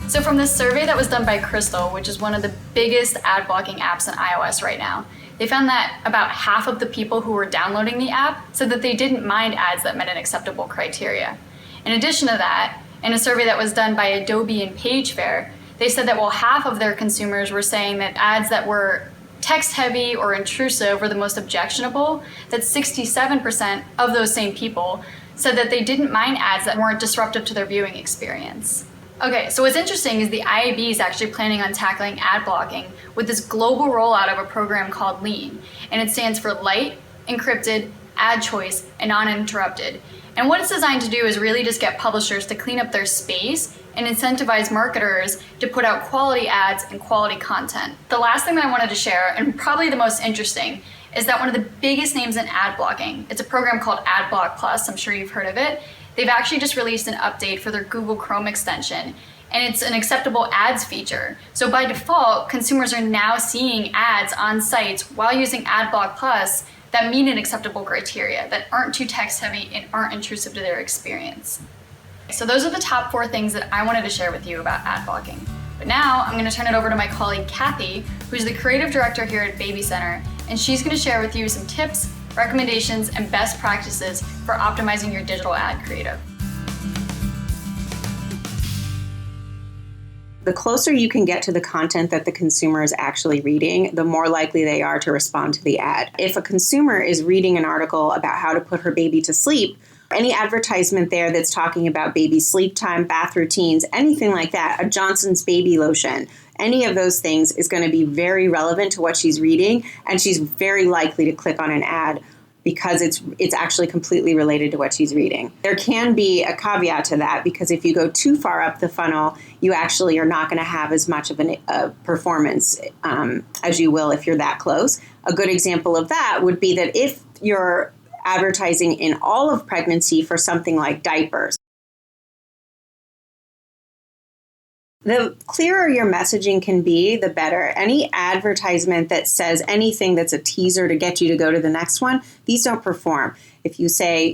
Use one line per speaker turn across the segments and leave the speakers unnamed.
So from this survey that was done by Crystal, which is one of the biggest ad blocking apps on iOS right now, they found that about half of the people who were downloading the app said that they didn't mind ads that met an acceptable criteria. In addition to that, in a survey that was done by Adobe and PageFair, they said that while half of their consumers were saying that ads that were text-heavy or intrusive were the most objectionable, that 67% of those same people said that they didn't mind ads that weren't disruptive to their viewing experience. Okay, so what's interesting is the IAB is actually planning on tackling ad blocking with this global rollout of a program called LEAN, and it stands for Light, Encrypted, Ad Choice, and Uninterrupted. And what it's designed to do is really just get publishers to clean up their space and incentivize marketers to put out quality ads and quality content. The last thing that I wanted to share, and probably the most interesting, is that one of the biggest names in ad blocking, it's a program called AdBlock Plus, I'm sure you've heard of it. They've actually just released an update for their Google Chrome extension, and it's an acceptable ads feature. So by default, consumers are now seeing ads on sites while using AdBlock Plus that meet an acceptable criteria, that aren't too text heavy and aren't intrusive to their experience. So those are the top 4 things that I wanted to share with you about ad blocking. But now I'm going to turn it over to my colleague Kathy, who's the creative director here at Baby Center, and she's going to share with you some tips, recommendations, and best practices for optimizing your digital ad creative.
The closer you can get to the content that the consumer is actually reading, the more likely they are to respond to the ad. If a consumer is reading an article about how to put her baby to sleep, any advertisement there that's talking about baby sleep time, bath routines, anything like that, a Johnson's baby lotion, any of those things is going to be very relevant to what she's reading, and she's very likely to click on an ad because it's actually completely related to what she's reading. There can be a caveat to that, because if you go too far up the funnel, you actually are not going to have as much of a performance as you will if you're that close. A good example of that would be that if you're advertising in all of pregnancy for something like diapers, the clearer your messaging can be, the better. Any advertisement that says anything that's a teaser to get you to go to the next one, these don't perform. If you say,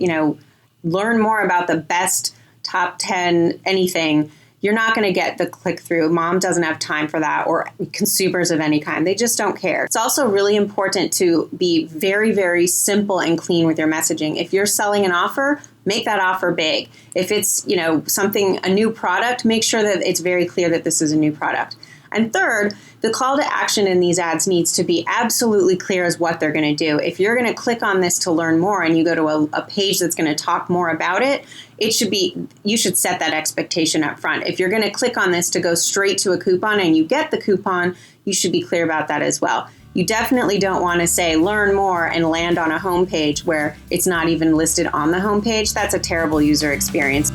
learn more about the best top 10 anything, you're not going to get the click through. Mom doesn't have time for that, or consumers of any kind. They just don't care. It's also really important to be very, very simple and clean with your messaging. If you're selling an offer, make that offer big. If it's, a new product, make sure that it's very clear that this is a new product. And third, the call to action in these ads needs to be absolutely clear as what they're going to do. If you're going to click on this to learn more and you go to a page that's going to talk more about it, you should set that expectation up front. If you're going to click on this to go straight to a coupon and you get the coupon, you should be clear about that as well. You definitely don't want to say learn more and land on a homepage where it's not even listed on the homepage. That's a terrible user experience.